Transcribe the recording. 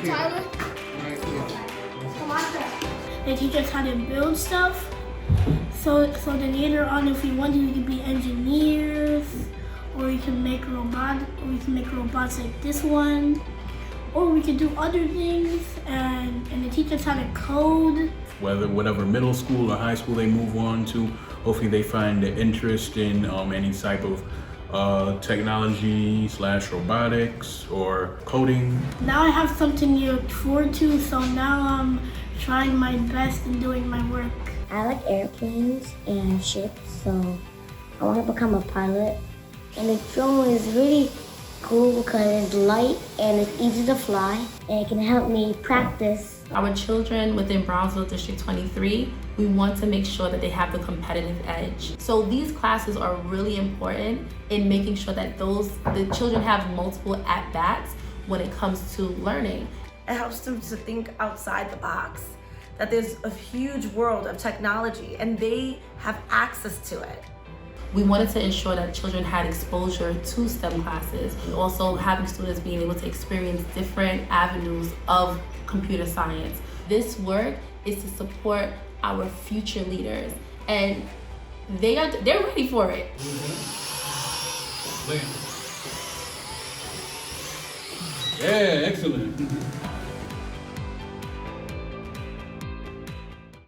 Tyler. They teach us how to build stuff. So then later on, if we wanted, we could be engineers, or we can make robots like this one, or we could do other things, and they teach us how to code. Whatever middle school or high school they move on to, hopefully they find the interest in any type of technology / robotics or coding. Now I have something to look forward to, so now I'm trying my best in doing my work. I like airplanes and ships, so I want to become a pilot. And the drone is really cool because it's light and it's easy to fly, and it can help me practice. Our children within Brownsville District 23, we want to make sure that they have the competitive edge. So these classes are really important in making sure that the children have multiple at-bats when it comes to learning. It helps them to think outside the box, that there's a huge world of technology and they have access to it. We wanted to ensure that children had exposure to STEM classes, and also having students being able to experience different avenues of computer science. This work is to support our future leaders, and they're ready for it. Yeah, excellent.